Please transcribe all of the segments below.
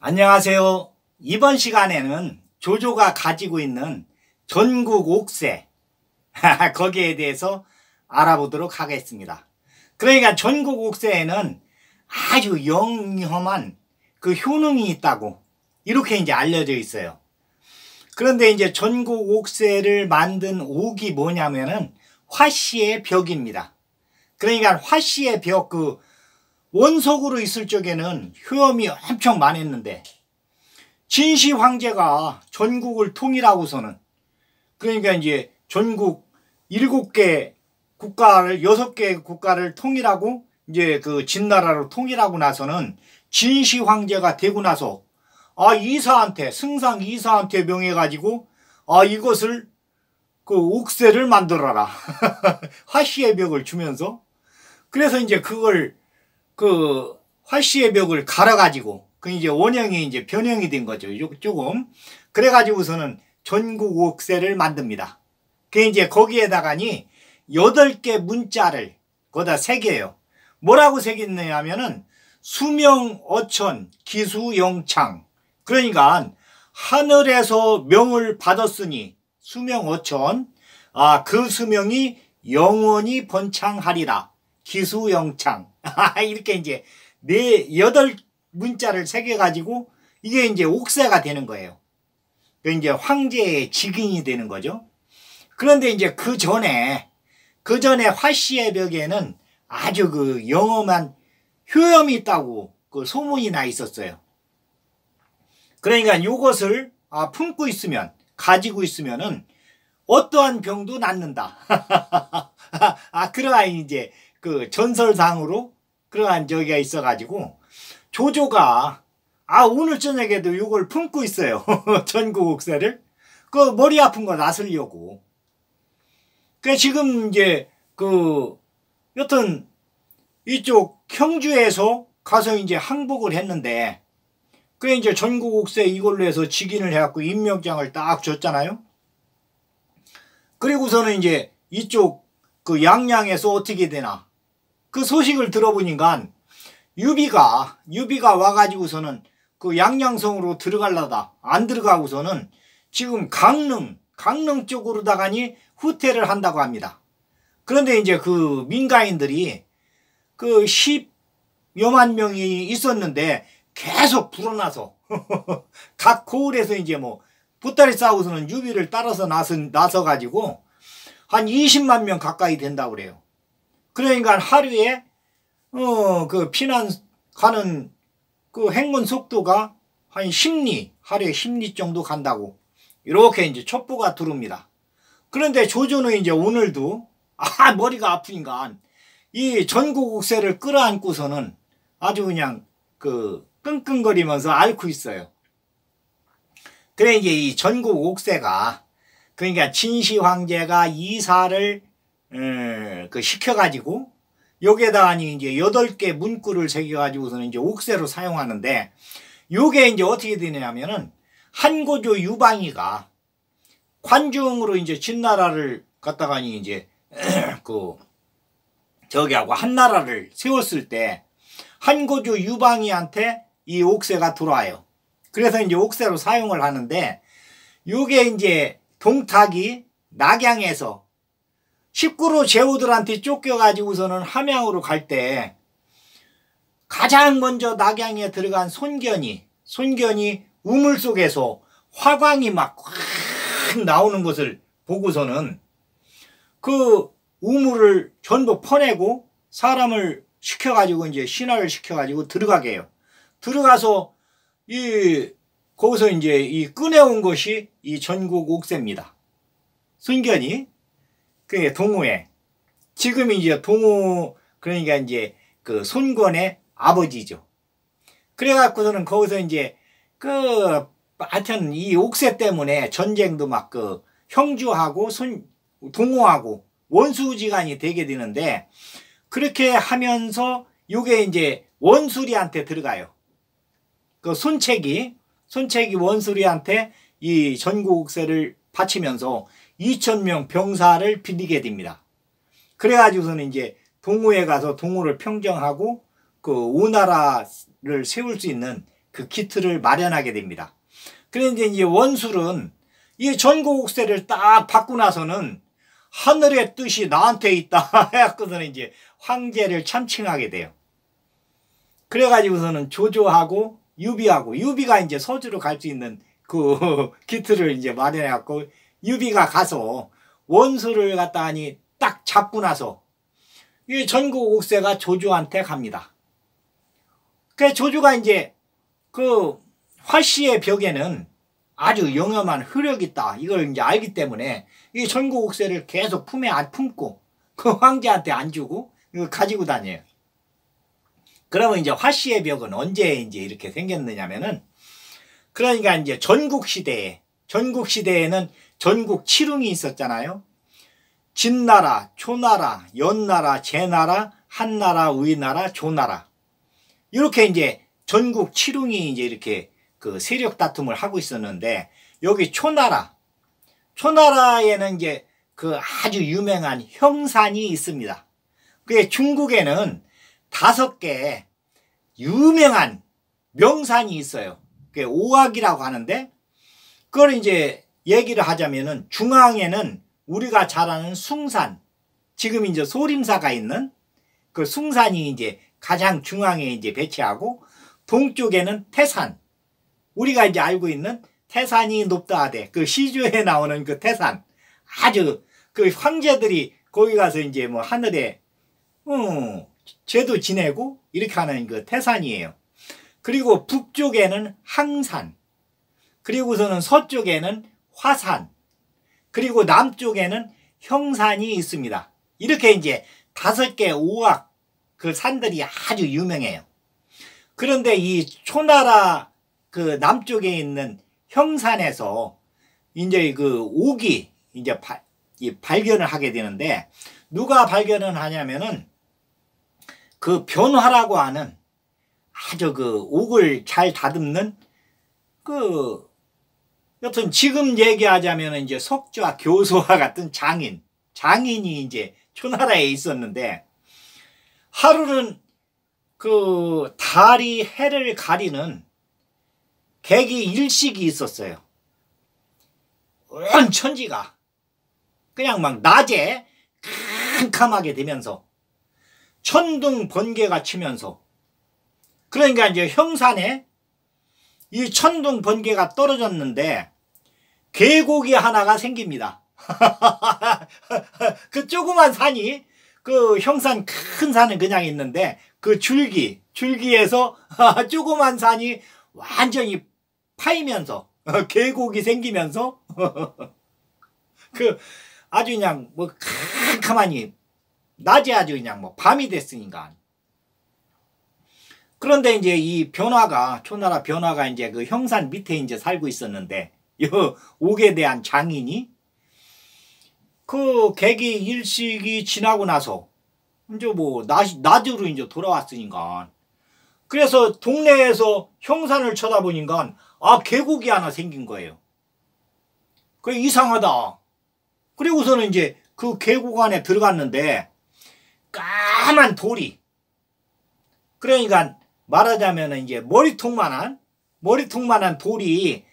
안녕하세요. 이번 시간에는 조조가 가지고 있는 전국 옥새 거기에 대해서 알아보도록 하겠습니다. 그러니까 전국 옥새에는 아주 영험한 그 효능이 있다고 이렇게 이제 알려져 있어요. 그런데 이제 전국 옥새를 만든 옥이 뭐냐면은 화씨의 벽입니다. 그러니까 화씨의 벽, 그 원석으로 있을 적에는 효험이 엄청 많았는데 진시 황제가 전국을 통일하고서는, 그러니까 이제 전국 7개 국가를 6개 국가를 통일하고 이제 그 진나라로 통일하고 나서는 진시 황제가 되고 나서 이사한테, 승상 이사한테 명해 가지고 이것을 그 옥새를 만들어라 화씨의 벽을 주면서, 그래서 이제 그걸 그 화씨의 벽을 갈아 가지고 그 이제 원형이 이제 변형이 된 거죠. 조금. 그래 가지고서는 전국 옥새를 만듭니다. 그 이제 거기에다가니 8개 문자를 거기다 새겨요. 뭐라고 새겼냐면은 수명 어천 기수 영창. 그러니까 하늘에서 명을 받았으니 수명 어천, 그 수명이 영원히 번창하리라. 기수 영창. 이렇게 이제 8문자를 새겨가지고 이게 이제 옥새가 되는 거예요. 그 이제 황제의 직인이 되는 거죠. 그런데 이제 그 전에 화씨의 벽에는 아주 그 영험한 효험이 있다고 그 소문이 나 있었어요. 그러니까 요것을 품고 있으면, 가지고 있으면은 어떠한 병도 낫는다. 그러한 이제 그 전설상으로 그러한 저기가 있어가지고 조조가 오늘 저녁에도 이걸 품고 있어요. 전국 옥새를. 그 머리 아픈 거 나으려고. 그 지금 이제 여튼 이쪽 경주에서 가서 이제 항복을 했는데, 그 이제 전국 옥새 이걸로 해서 직인을 해갖고 임명장을 딱 줬잖아요. 그리고서는 이제 이쪽 그 양양에서 어떻게 되나 그 소식을 들어보니까 유비가 와가지고서는 그 양양성으로 들어가려다 안 들어가고서는 지금 강릉 쪽으로다가니 후퇴를 한다고 합니다. 그런데 이제 그 민가인들이 그 10여만 명이 있었는데 계속 불어나서 각 고을에서 이제 뭐 보따리 싸우고서는 유비를 따라서 나서가지고 한 20만 명 가까이 된다고 그래요. 그러니까 하루에 그 피난 가는 그 행군 속도가 한 10리, 하루에 10리 정도 간다고 이렇게 이제 첩보가 들어옵니다. 그런데 조조는 이제 오늘도 머리가 아프니까 이 전국 옥새를 끌어안고서는 아주 그냥 그 끙끙거리면서 앓고 있어요. 그래 이제 이 전국 옥새가, 그러니까 진시 황제가 이사를 그 시켜가지고 여기에다가 이제 8개 문구를 새겨가지고서는 이제 옥새로 사용하는데, 요게 이제 어떻게 되냐면은 한고조 유방이가 관중으로 이제 진나라를 갖다가 이제 저기하고 한나라를 세웠을 때 한고조 유방이한테 이 옥새가 들어와요. 그래서 이제 옥새로 사용을 하는데, 요게 이제 동탁이 낙양에서 19로 제후들한테 쫓겨가지고서는 함양으로 갈 때 가장 먼저 낙양에 들어간 손견이 우물 속에서 화광이 막 확 나오는 것을 보고서는 그 우물을 전부 퍼내고 사람을 시켜가지고 이제 신하를 시켜가지고 들어가게 해요. 들어가서 거기서 이제 이 꺼내온 것이 이 전국 옥새입니다. 손견이 그 동호회, 지금 이제 동호, 그러니까 이제 그 손권의 아버지죠. 그래갖고서는 거기서 이제 하여튼 이 옥새 때문에 전쟁도 막 형주하고 동호하고 원수지간이 되게 되는데, 그렇게 하면서 요게 이제 원수리한테 들어가요. 그 손책이 원수리한테 이 전국 옥새를 바치면서 2,000명 병사를 빌리게 됩니다. 그래가지고서는 이제 동호에 가서 동호를 평정하고 그 오나라를 세울 수 있는 그 키트를 마련하게 됩니다. 그런데 이제 원술은 이 전국옥쇠를 딱 받고 나서는 하늘의 뜻이 나한테 있다 해갖고서는 이제 황제를 참칭하게 돼요. 그래가지고서는 조조하고 유비가 이제 서주로 갈 수 있는 그 키트를 이제 마련해갖고 유비가 가서 원수를 갖다니 딱 잡고 나서 이 전국옥쇠가 조조한테 갑니다. 그래서 조조가 이제 그 화씨의 벽에는 아주 영험한 효력이 있다 이걸 이제 알기 때문에 이 전국옥쇠를 계속 품에 안 품고 그 황제한테 안 주고 이거 가지고 다녀요. 그러면 이제 화씨의 벽은 언제 이제 이렇게 생겼느냐면은 그러니까 이제 전국시대에는 전국 칠흥이 있었잖아요. 진나라, 초나라, 연나라, 제나라, 한나라, 우리나라, 조나라. 이렇게 이제 전국 칠흥이 이제 이렇게 그 세력 다툼을 하고 있었는데 여기 초나라에는 이제 그 아주 유명한 형산이 있습니다. 그게 중국에는 5개 유명한 명산이 있어요. 그게 오악이라고 하는데 그걸 이제 얘기를 하자면은 중앙에는 우리가 잘 아는 숭산, 지금 이제 소림사가 있는 그 숭산이 이제 가장 중앙에 이제 배치하고 동쪽에는 태산, 우리가 이제 알고 있는 태산이 높다 하되 그 시주에 나오는 그 태산, 아주 그 황제들이 거기 가서 이제 뭐 하늘에 제도 지내고 이렇게 하는 그 태산이에요. 그리고 북쪽에는 항산, 그리고서는 서쪽에는 화산, 그리고 남쪽에는 형산이 있습니다. 이렇게 이제 5개 오악 그 산들이 아주 유명해요. 그런데 이 초나라 그 남쪽에 있는 형산에서 이제 그 옥이 이제 발견을 하게 되는데 누가 발견을 하냐면은 그 변화라고 하는 아주 그 옥을 잘 다듬는 그 여튼 지금 얘기하자면 이제 석좌 교소와 같은 장인이 이제 초나라에 있었는데 하루는 그 달이 해를 가리는 개기 일식이 있었어요. 온 천지가 그냥 막 낮에 캄캄하게 되면서 천둥 번개가 치면서 그러니까 이제 형산에 이 천둥 번개가 떨어졌는데 계곡이 하나가 생깁니다. 그 조그만 산이 그 형산 큰 산은 그냥 있는데 그 줄기에서 조그만 산이 완전히 파이면서 계곡이 생기면서 그 아주 그냥 뭐 캄캄하니 낮에 아주 그냥 뭐 밤이 됐으니까. 그런데 이제 이 초나라 변화가 이제 그 형산 밑에 이제 살고 있었는데, 요 옥에 대한 장인이 그 계기 일식이 지나고 나서 이제 뭐 낮으로 이제 돌아왔으니까. 그래서 동네에서 형산을 쳐다보니까 계곡이 하나 생긴 거예요. 그 이상하다. 그리고서는 이제 그 계곡 안에 들어갔는데 까만 돌이, 그러니까 말하자면 이제 머리통만한 돌이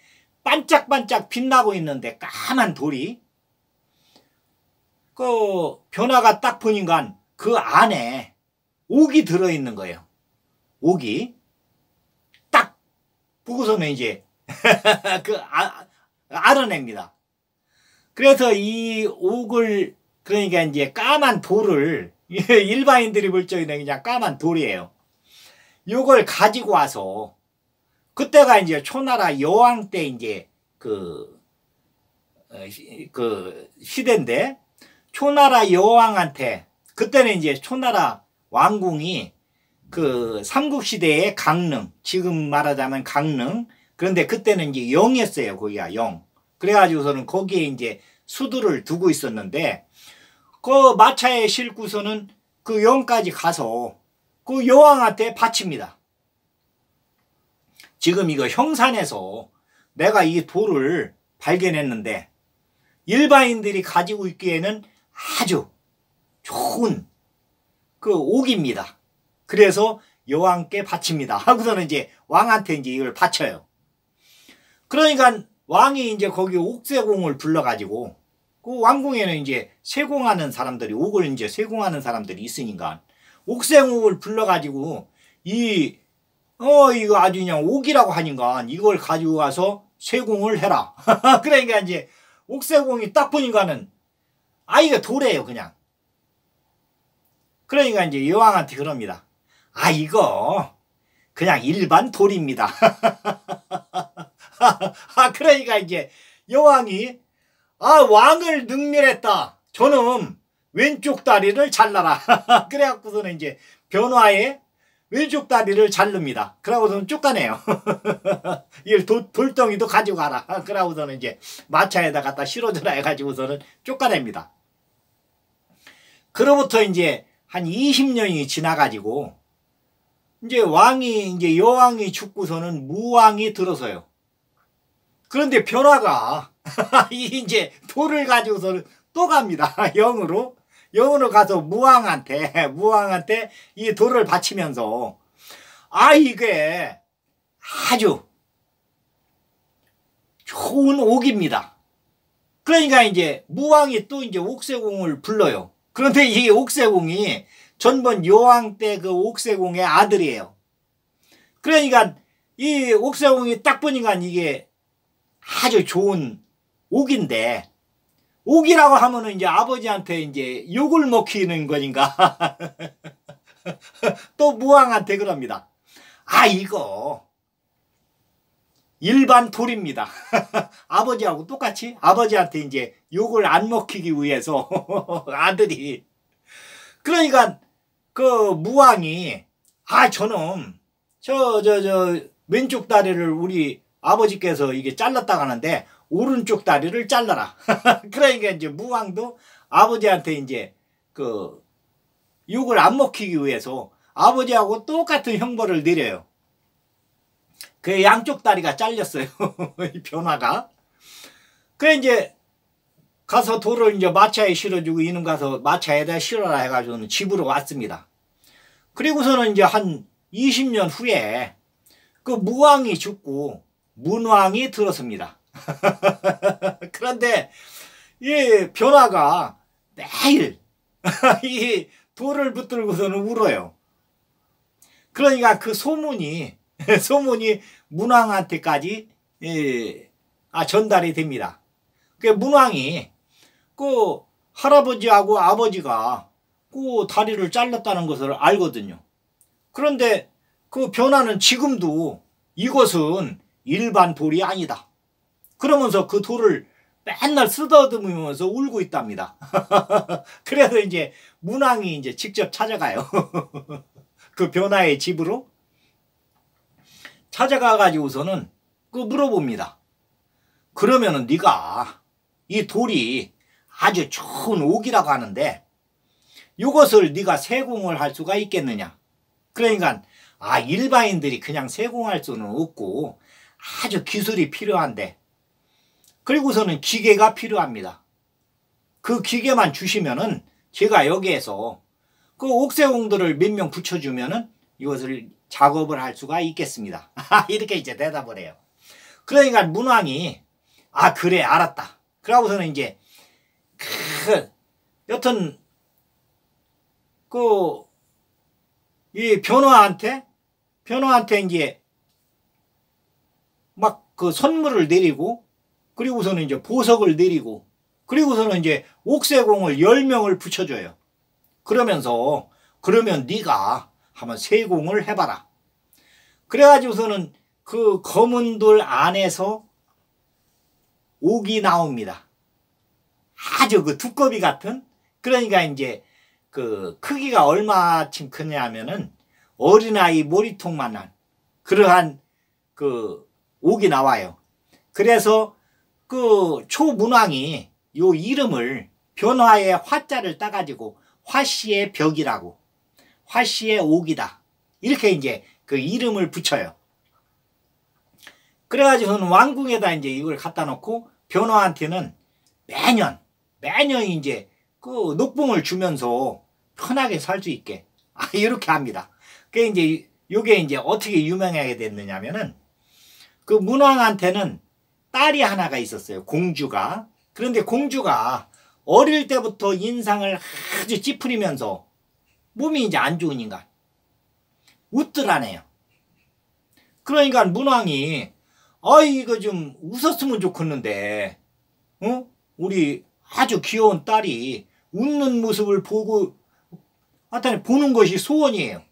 반짝반짝 빛나고 있는데 까만 돌이 그 변화가 딱 보니까 그 안에 옥이 들어있는 거예요. 옥이 딱 보고서는 이제 알아냅니다. 그래서 이 옥을 그러니까 이제 까만 돌을 일반인들이 볼 적에는 그냥 까만 돌이에요. 요걸 가지고 와서 그때가 이제 초나라 여왕 때 이제 그 시대인데 초나라 여왕한테 그때는 이제 초나라 왕궁이 그 삼국시대의 강릉, 지금 말하자면 강릉, 그런데 그때는 이제 영이었어요. 거기가 영. 그래가지고서는 거기에 이제 수도를 두고 있었는데 그 마차에 싣고서는 그 영까지 가서 그 여왕한테 바칩니다. 지금 이거 형산에서 내가 이 돌을 발견했는데 일반인들이 가지고 있기에는 아주 좋은 그 옥입니다. 그래서 여왕께 바칩니다. 하고서는 이제 왕한테 이제 이걸 바쳐요. 그러니까 왕이 이제 거기 옥세공을 불러가지고 그 왕궁에는 이제 세공하는 사람들이 옥을 이제 세공하는 사람들이 있으니까 옥세공을 불러가지고 이거 아주 그냥 옥이라고 하니까 이걸 가지고 가서 세공을 해라. 그러니까 이제 옥세공이 딱 보니까는 이거 돌이에요 그냥. 그러니까 이제 여왕한테 그럽니다. 이거 그냥 일반 돌입니다. 그러니까 이제 여왕이 왕을 능멸했다. 저놈 왼쪽 다리를 잘라라. 그래갖고서는 이제 변화에 왼쪽 다리를 자릅니다. 그러고서는 쫓아내요. 이걸 돌덩이도 가지고 가라. 그러고서는 이제 마차에다 갖다 실어주라 해가지고서는 쫓아냅니다. 그로부터 이제 한 20년이 지나가지고 이제 이제 여왕이 죽고서는 무왕이 들어서요. 그런데 변화가 이제 돌을 가지고서는 또 갑니다. 영으로 가서 무왕한테 이 돌을 바치면서 이게 아주 좋은 옥입니다. 그러니까 이제 무왕이 또 이제 옥세공을 불러요. 그런데 이 옥세공이 전번 여왕 때 그 옥세공의 아들이에요. 그러니까 이 옥세공이 딱 보니까 이게 아주 좋은 옥인데 옥이라고 하면은 이제 아버지한테 이제 욕을 먹히는 거니까 또 무왕한테 그럽니다. 이거 일반 돌입니다. 아버지하고 똑같이 아버지한테 이제 욕을 안 먹히기 위해서 아들이 그러니까 그 무왕이 저놈 저 왼쪽 다리를 우리 아버지께서 이게 잘랐다 가는데 오른쪽 다리를 잘라라. 그러니까 이제 무왕도 아버지한테 이제 그 욕을 안 먹히기 위해서 아버지하고 똑같은 형벌을 내려요. 그 양쪽 다리가 잘렸어요. 이 변화가. 그래 이제 가서 돌을 이제 마차에 실어주고 이놈 가서 마차에다 실어라 해가지고는 집으로 왔습니다. 그리고서는 이제 한 20년 후에 그 무왕이 죽고 문왕이 들어섭니다. 그런데 이 변화가 매일 이 돌을 붙들고서는 울어요. 그러니까 그 소문이 문왕한테까지 전달이 됩니다. 그 문왕이 그 할아버지하고 아버지가 그 다리를 잘랐다는 것을 알거든요. 그런데 그 변화는 지금도 이것은 일반 돌이 아니다. 그러면서 그 돌을 맨날 쓰다듬으면서 울고 있답니다. 그래서 이제 문왕이 이제 직접 찾아가요. 그 변화의 집으로 찾아가 가지고서는 그 물어봅니다. 그러면은 네가 이 돌이 아주 좋은 옥이라고 하는데 이것을 네가 세공을 할 수가 있겠느냐. 그러니까 일반인들이 그냥 세공할 수는 없고 아주 기술이 필요한데 그리고서는 기계가 필요합니다. 그 기계만 주시면은 제가 여기에서 그 옥세공들을 몇 명 붙여주면은 이것을 작업을 할 수가 있겠습니다. 이렇게 이제 대답을 해요. 그러니까 문왕이 그래 알았다. 그러고서는 이제 여튼 이 변화한테 이제 막 그 선물을 내리고 그리고서는 이제 보석을 내리고 그리고서는 이제 옥세공을 10명을 붙여줘요. 그러면서 그러면 네가 한번 세공을 해봐라. 그래가지고서는 그 검은 돌 안에서 옥이 나옵니다. 아주 그 두꺼비 같은 그러니까 이제 그 크기가 얼마쯤 크냐면은 어린아이 머리통만한 그러한 그 옥이 나와요. 그래서 그 초문왕이 요 이름을 변화의 화자를 따가지고 화씨의 벽이라고 화씨의 옥이다 이렇게 이제 그 이름을 붙여요. 그래가지고는 왕궁에다 이제 이걸 갖다 놓고 변화한테는 매년 이제 그 녹봉을 주면서 편하게 살 수 있게 이렇게 합니다. 그 이제 요게 이제 어떻게 유명하게 됐느냐면은 그 문왕한테는 딸이 하나가 있었어요. 공주가. 그런데 공주가 어릴 때부터 인상을 아주 찌푸리면서 몸이 이제 안 좋으니까 웃더라네요. 그러니까 문왕이 이거 좀 웃었으면 좋겠는데 우리 아주 귀여운 딸이 웃는 모습을 보고 하여튼 보는 것이 소원이에요.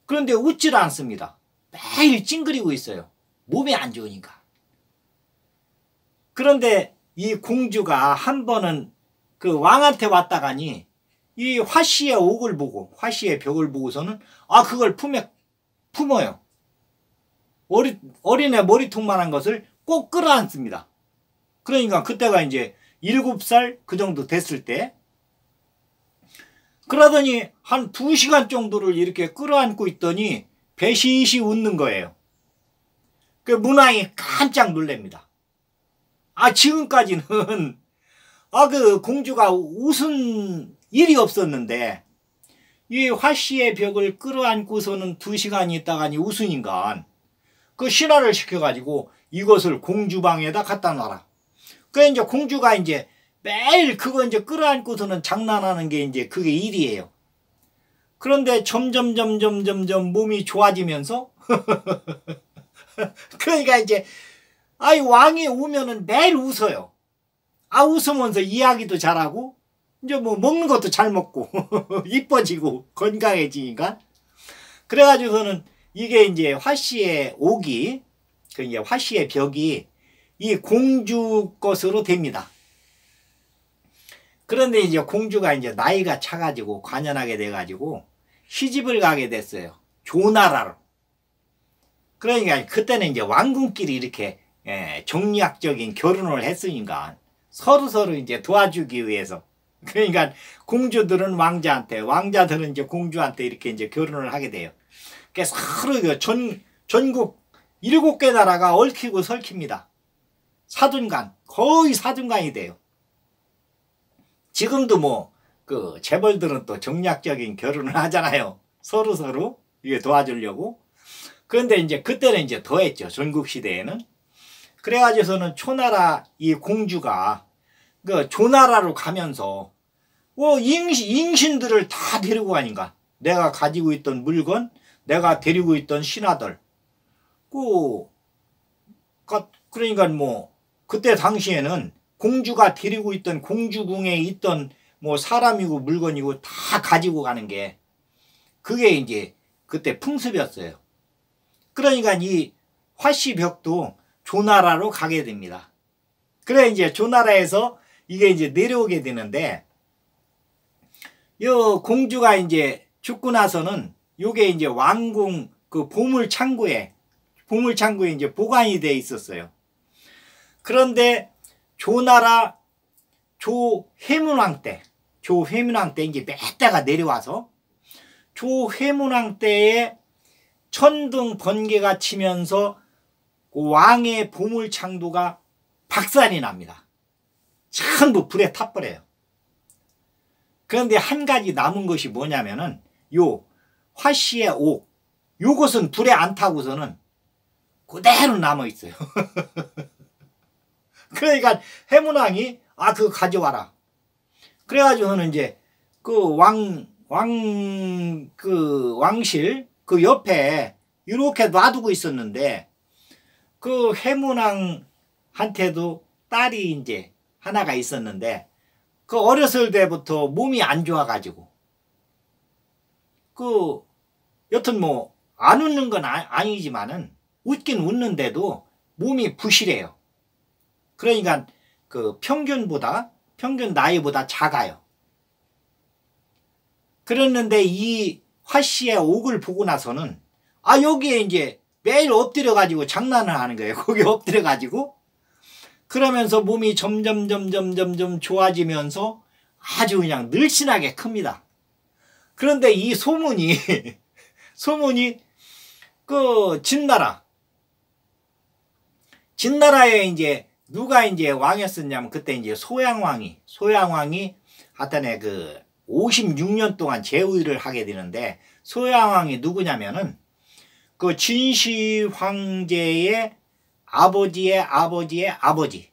그런데 웃질 않습니다. 매일 찡그리고 있어요. 몸이 안 좋으니까. 그런데 이 공주가 한 번은 그 왕한테 왔다가니 이 화씨의 옥을 보고 화씨의 벽을 보고서는 그걸 품어요. 어린애 머리통만한 것을 꼭 끌어안습니다. 그러니까 그때가 이제 7살 그 정도 됐을 때 그러더니 한 2시간 정도를 이렇게 끌어안고 있더니 배시시 웃는 거예요. 그 문왕이 깜짝 놀랍니다. 지금까지는 그 공주가 웃은 일이 없었는데 이 화씨의 벽을 끌어안고서는 2시간 있다가니 웃으니까 그 신하를 시켜가지고 이것을 공주방에다 갖다 놔라. 그래 이제 공주가 이제 매일 그거 이제 끌어안고서는 장난하는 게 이제 그게 일이에요. 그런데 점점 몸이 좋아지면서 그러니까 이제 왕이 오면은 매일 웃어요. 웃으면서 이야기도 잘하고 이제 뭐 먹는 것도 잘 먹고 이뻐지고 건강해지니까 그래가지고서는 이게 이제 화씨의 옥이 그 이제 화씨의 벽이 이 공주 것으로 됩니다. 그런데 이제 공주가 이제 나이가 차가지고 관연하게 돼가지고 시집을 가게 됐어요. 조나라로. 그러니까 그때는 이제 왕궁끼리 이렇게 정략적인 결혼을 했으니까 서로 이제 도와주기 위해서. 그러니까 공주들은 왕자한테, 왕자들은 이제 공주한테 이렇게 이제 결혼을 하게 돼요. 그래서 서로 전국 7개 나라가 얽히고 설킵니다. 사돈간, 거의 사돈간이 돼요. 지금도 뭐 그 재벌들은 또 정략적인 결혼을 하잖아요. 서로 이게 도와주려고. 그런데 이제 그때는 이제 더했죠. 전국 시대에는. 그래가지고서는 초나라 이 공주가 그 조나라로 가면서 인신들을 다 데리고 가니까 내가 가지고 있던 물건, 내가 데리고 있던 신하들, 그러니까 뭐 그때 당시에는 공주가 데리고 있던 공주궁에 있던 뭐 사람이고 물건이고 다 가지고 가는 게 그게 이제 그때 풍습이었어요. 그러니까 이 화씨벽도 조나라로 가게 됩니다. 그래 이제 조나라에서 이게 이제 내려오게 되는데 요 공주가 이제 죽고 나서는 요게 이제 왕궁 그 보물창고에 이제 보관이 돼 있었어요. 그런데 조나라 조회문왕 때 이제 몇 대가 내려와서 조회문왕 때에 천둥 번개가 치면서 그 왕의 보물창고가 박살이 납니다. 전부 불에 타버려요. 그런데 한 가지 남은 것이 뭐냐면은 요 화씨의 옥, 요것은 불에 안 타고서는 그대로 남아 있어요. 그러니까 해문왕이 그거 가져와라. 그래가지고는 이제 그 왕실 그 옆에 이렇게 놔두고 있었는데 그 해문왕한테도 딸이 이제 하나가 있었는데 그 어렸을 때부터 몸이 안 좋아가지고 여튼 뭐 안 웃는 건 아니지만은 웃긴 웃는데도 몸이 부실해요. 그러니까 그 평균 나이보다 작아요. 그랬는데 이 화씨의 옥을 보고 나서는 여기에 이제 매일 엎드려가지고 장난을 하는 거예요. 거기 엎드려가지고 그러면서 몸이 점점 좋아지면서 아주 그냥 늘씬하게 큽니다. 그런데 이 소문이 그 진나라에 이제 누가 이제 왕이었었냐면 그때 이제 소양왕이 하여튼에 그 56년 동안 제후를 하게 되는데 소양왕이 누구냐면은 그 진시 황제의 아버지의 아버지의 아버지.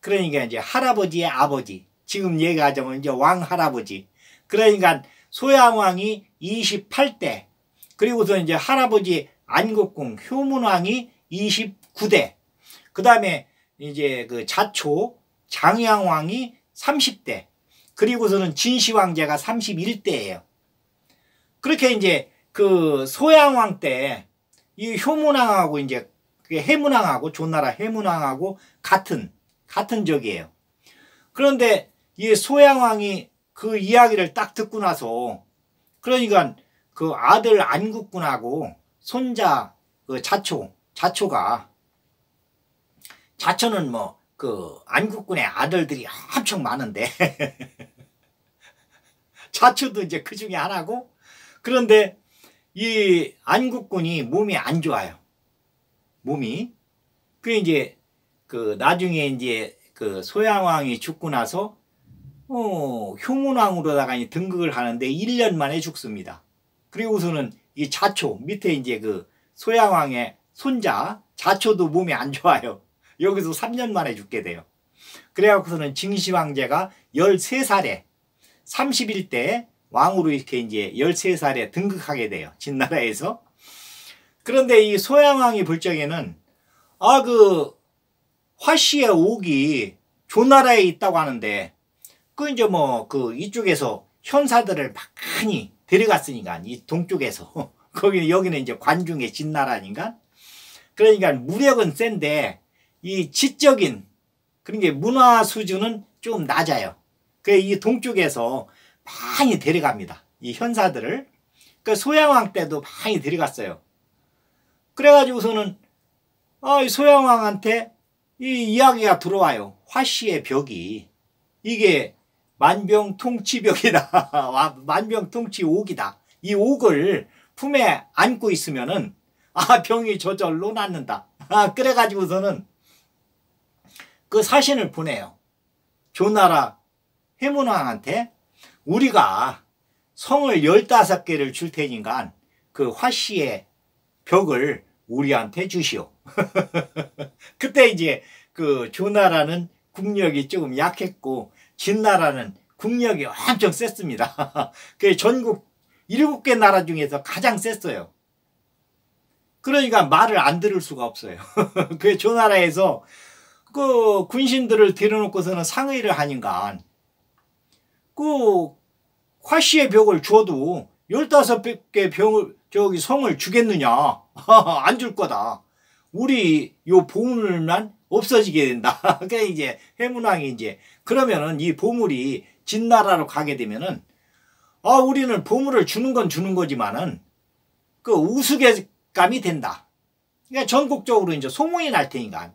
그러니까 이제 할아버지의 아버지. 지금 얘기하자면 이제 왕 할아버지. 그러니까 소양왕이 28대. 그리고서 이제 할아버지 안국공 효문왕이 29대. 그 다음에 이제 그 자초 장양왕이 30대. 그리고서는 진시황제가 31대예요. 그렇게 이제 그 소양왕 때 이 효문왕하고 이제 해문왕하고 조나라 해문왕하고 같은 적이에요. 그런데 이 소양왕이 그 이야기를 딱 듣고 나서 그러니까 그 아들 안국군하고 손자 그 자초는 뭐 그 안국군의 아들들이 엄청 많은데 자초도 이제 그 중에 하나고 그런데 이 안국군이 몸이 안 좋아요. 몸이. 그 이제 그 나중에 이제 그 소양왕이 죽고 나서 효문왕으로다가 등극을 하는데 1년 만에 죽습니다. 그리고서는 이 자초 밑에 이제 그 소양왕의 손자 자초도 몸이 안 좋아요. 여기서 3년 만에 죽게 돼요. 그래갖고서는 진시황제가 13살에 31대 왕으로 이렇게 이제 13살에 등극하게 돼요. 진나라에서. 그런데 이 소양왕이 볼 적에는 그 화씨의 옥이 조나라에 있다고 하는데 그 이제 뭐 그 이쪽에서 현사들을 많이 데려갔으니까 이 동쪽에서 여기는 이제 관중의 진나라니까 그러니까 무력은 센데 이 지적인 그러니까 문화 수준은 좀 낮아요. 그 이 동쪽에서 많이 데려갑니다. 이 현사들을. 그 소양왕 때도 많이 데려갔어요. 그래가지고서는 이 소양왕한테 이 이야기가 들어와요. 화씨의 벽이 이게 만병통치벽이다. 만병통치옥이다. 이 옥을 품에 안고 있으면은 병이 저절로 낫는다. 그래가지고서는 그 사신을 보내요. 조나라 해문왕한테 우리가 성을 15개를 줄 테니까 그 화씨의 벽을 우리한테 주시오. 그때 이제 그 조나라는 국력이 조금 약했고 진나라는 국력이 엄청 셌습니다. 그 전국 7개 나라 중에서 가장 셌어요. 그러니까 말을 안 들을 수가 없어요. 그 조나라에서 그 군신들을 데려놓고서는 상의를 하니까 그 화씨의 벽을 줘도 15개 성을 주겠느냐. 안 줄 거다. 우리 요 보물만 없어지게 된다. 그러니까 이제 해문왕이 이제 그러면은 이 보물이 진나라로 가게 되면은 우리는 보물을 주는 건 주는 거지만은 그 우스갯감이 된다. 그러니까 전국적으로 이제 소문이 날 테니까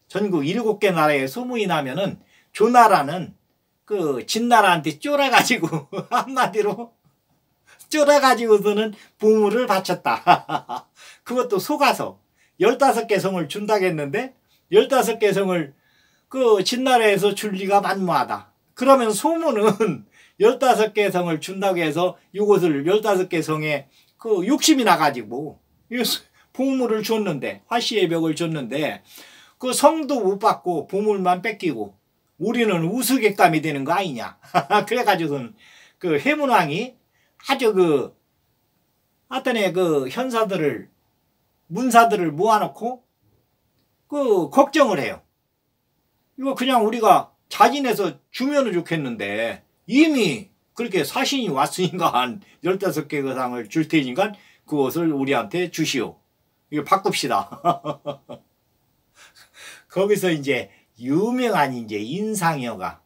전국 7개 나라에 소문이 나면은 조나라는 그 진나라한테 쫄아가지고 한마디로 쫄아가지고서는 보물을 바쳤다. 그것도 속아서 15개 성을 준다겠는데 15개 성을 그 진나라에서 줄 리가 만무하다. 그러면 소문은 15개 성을 준다고 해서 이곳을 15개 성에 그 욕심이 나가지고 보물을 줬는데 화씨의 벽을 줬는데 그 성도 못 받고 보물만 뺏기고 우리는 우스갯감이 되는 거 아니냐. 그래가지고는 그 해문왕이 아주 하여튼에 그 현사들을 문사들을 모아놓고 그 걱정을 해요. 이거 그냥 우리가 자진해서 주면은 좋겠는데 이미 그렇게 사신이 왔으니까 한 15개 그 상을 줄 테니까 그것을 우리한테 주시오. 이거 바꿉시다. 거기서 이제 유명한 이제 인상여가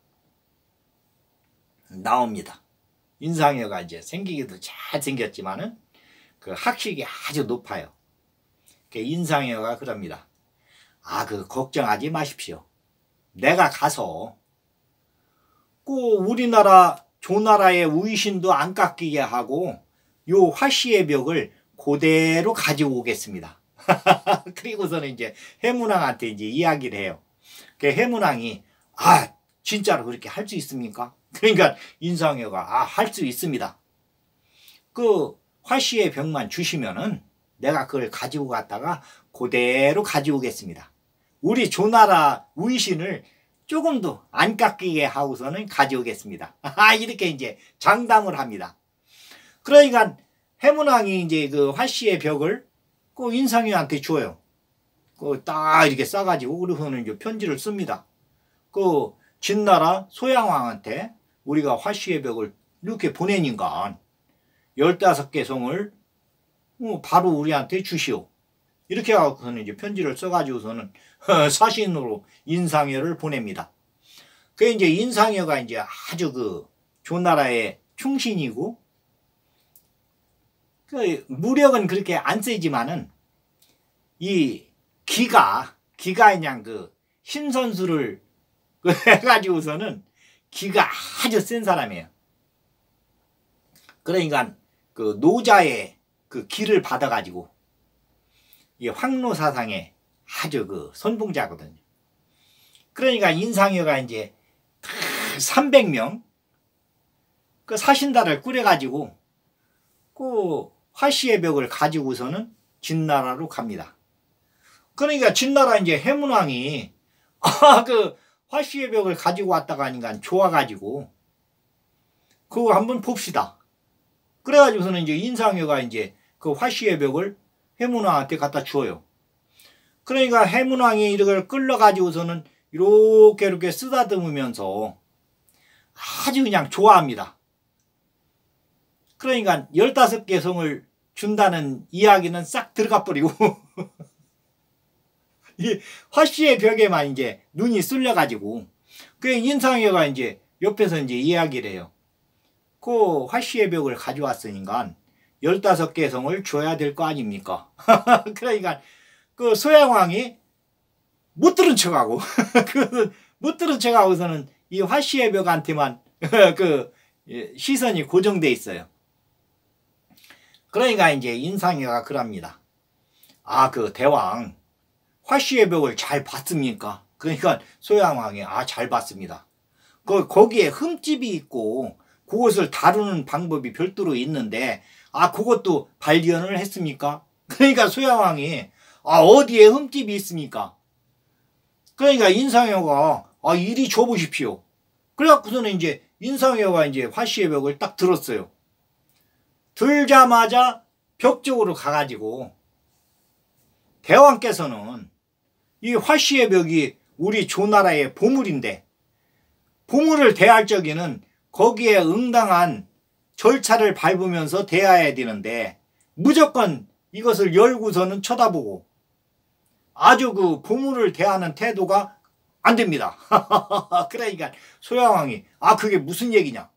나옵니다. 인상여가 이제 생기기도 잘 생겼지만은 그 학식이 아주 높아요. 그 인상여가 그럽니다. 그 걱정하지 마십시오. 내가 가서 그 우리나라 조나라의 위신도 안 깎이게 하고 요 화씨의 벽을 그대로 가지고 오겠습니다. 그리고서는 이제 해문왕한테 이제 이야기를 해요. 그 해문왕이 진짜로 그렇게 할 수 있습니까? 그러니까 인상여가 할 수 있습니다. 그 화씨의 벽만 주시면은 내가 그걸 가지고 갔다가 그대로 가져오겠습니다. 우리 조나라 위신을 조금도 안 깎이게 하고서는 가져오겠습니다. 이렇게 이제 장담을 합니다. 그러니까 해문왕이 이제 그 화씨의 벽을 그 인상이한테 줘요. 그 딱 이렇게 싸가지고 그러고는 이제 편지를 씁니다. 그 진나라 소양왕한테 우리가 화씨의 벽을 이렇게 보내니까 15개 성을 바로 우리한테 주시오. 이렇게 하고서는 이제 편지를 써가지고서는 사신으로 인상여를 보냅니다. 그 이제 인상여가 이제 아주 그 조나라의 충신이고, 그 무력은 그렇게 안 세지만은 이 기가 그냥 그 신선수를 해가지고서는 기가 아주 센 사람이에요. 그러니까 그 노자의 그 기를 받아가지고 이 황노사상의 아주 그 선봉자거든요. 그러니까 인상여가 이제 300명 그 사신단을 꾸려가지고 그 화씨의 벽을 가지고서는 진나라로 갑니다. 그러니까 진나라 이제 해문왕이 그 화씨의 벽을 가지고 왔다가 하니까 좋아가지고 그거 한번 봅시다. 그래가지고서는 이제 인상여가 이제 그 화씨의 벽을 해문왕한테 갖다 주어요. 그러니까 해문왕이 이걸 끌러가지고서는 이렇게 쓰다듬으면서 아주 그냥 좋아합니다. 그러니까 15개 성을 준다는 이야기는 싹 들어가 버리고 이 화씨의 벽에만 이제 눈이 쏠려가지고 그 인상여가 이제 옆에서 이제 이야기를 해요. 그 화씨의 벽을 가져왔으니까 15개 성을 줘야 될 거 아닙니까? 그러니까 그 소양왕이 못 들은 척하고 못 들은 척하고서는 이 화씨의 벽한테만 그 시선이 고정돼 있어요. 그러니까 이제 인상여가 그럽니다. 그 대왕 화씨의 벽을 잘 봤습니까? 그러니까 소양왕이 잘 봤습니다. 거기에 흠집이 있고 그것을 다루는 방법이 별도로 있는데 그것도 발견을 했습니까? 그러니까 소양왕이 어디에 흠집이 있습니까? 그러니까 인상여가 이리 줘보십시오. 그래갖고서는 이제 인상여가 이제 화씨의 벽을 딱 들었어요. 들자마자 벽 쪽으로 가가지고 대왕께서는 이 화씨의 벽이 우리 조나라의 보물인데 보물을 대할 적에는 거기에 응당한 절차를 밟으면서 대해야 되는데 무조건 이것을 열고서는 쳐다보고 아주 그 보물을 대하는 태도가 안 됩니다. 그러니까 소양왕이 그게 무슨 얘기냐.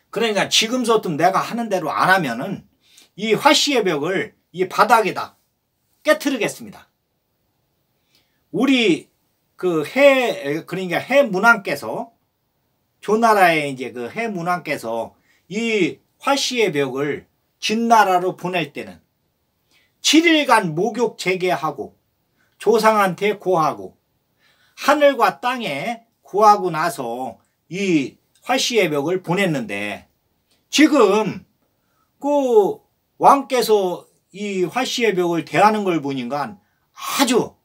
그러니까 지금부터 내가 하는 대로 안 하면은 이 화씨의 벽을 이 바닥에다 깨트리겠습니다. 우리 그러니까 해문왕께서 조나라의 이제 그 해문왕께서 이 화씨의 벽을 진나라로 보낼 때는 7일간 목욕 재개하고 조상한테 고하고 하늘과 땅에 고하고 나서 이 화씨의 벽을 보냈는데 지금 그 왕께서 이 화씨의 벽을 대하는 걸 보니까 아주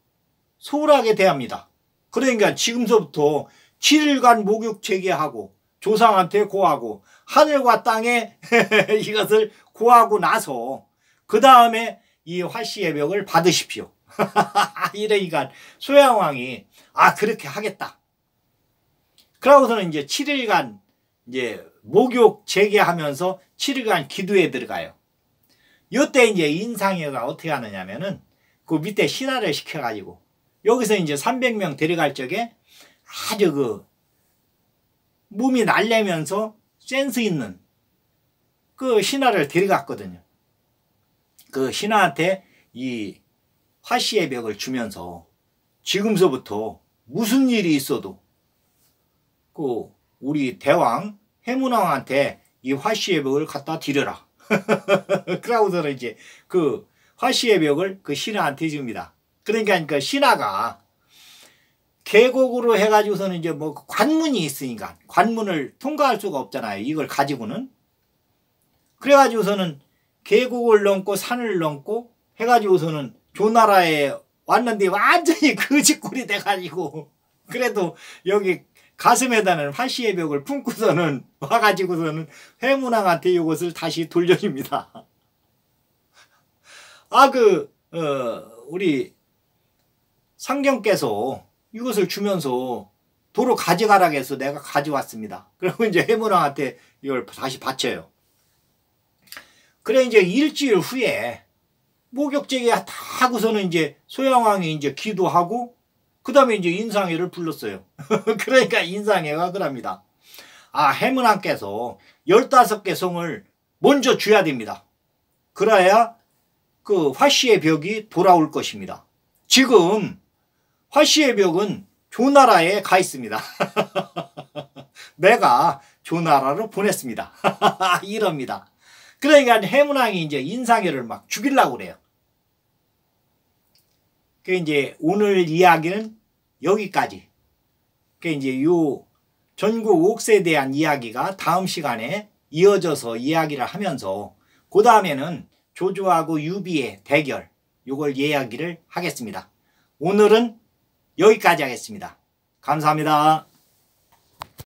소홀하게 대합니다. 그러니까 지금서부터 7일간 목욕 재개하고 조상한테 고하고 하늘과 땅에 이것을 고하고 나서 그 다음에 이 화씨의 벽을 받으십시오. 이러니까 소양왕이 그렇게 하겠다. 그러고서는 이제 7일간 이제 목욕 재개하면서 7일간 기도에 들어가요. 이때 이제 인상여가 어떻게 하느냐면은 그 밑에 신하를 시켜가지고 여기서 이제 300명 데려갈 적에 아주 그 몸이 날래면서 센스 있는 그 신하를 데려갔거든요. 그 신하한테 이 화씨의 벽을 주면서 지금서부터 무슨 일이 있어도 그 우리 대왕 해문왕한테 이 화씨의 벽을 갖다 드려라. 그러고서는 이제 그 화씨의 벽을 그 신하한테 줍니다. 그러니까 그 신하가 계곡으로 해가지고서는 이제 뭐 관문이 있으니까 관문을 통과할 수가 없잖아요. 이걸 가지고는. 그래가지고서는 계곡을 넘고 산을 넘고 해가지고서는 조나라에 왔는데 완전히 거지꼴이 돼가지고 그래도 여기 가슴에다는 화씨의 벽을 품고서는 와가지고서는 해문왕한테 이것을 다시 돌려줍니다. 우리 상경께서 이것을 주면서 도로 가져가라고 해서 내가 가져왔습니다. 그리고 이제 해문왕한테 이걸 다시 바쳐요. 그래 이제 일주일 후에 목욕제기 다 하고서는 이제 소양왕이 이제 기도하고 그 다음에 이제 인상회를 불렀어요. 그러니까 인상회가 그럽니다. 해문왕께서 15개 성을 먼저 줘야 됩니다. 그래야 그 화씨의 벽이 돌아올 것입니다. 지금 화씨의 벽은 조나라에 가 있습니다. 내가 조나라로 보냈습니다. 이럽니다. 그러니까 해문왕이 이제 인상회를 막 죽이려고 그래요. 그 이제 오늘 이야기는 여기까지. 그 이제 요 전국 옥새에 대한 이야기가 다음 시간에 이어져서 이야기를 하면서 그 다음에는 조조하고 유비의 대결 요걸 이야기를 하겠습니다. 오늘은 여기까지 하겠습니다. 감사합니다.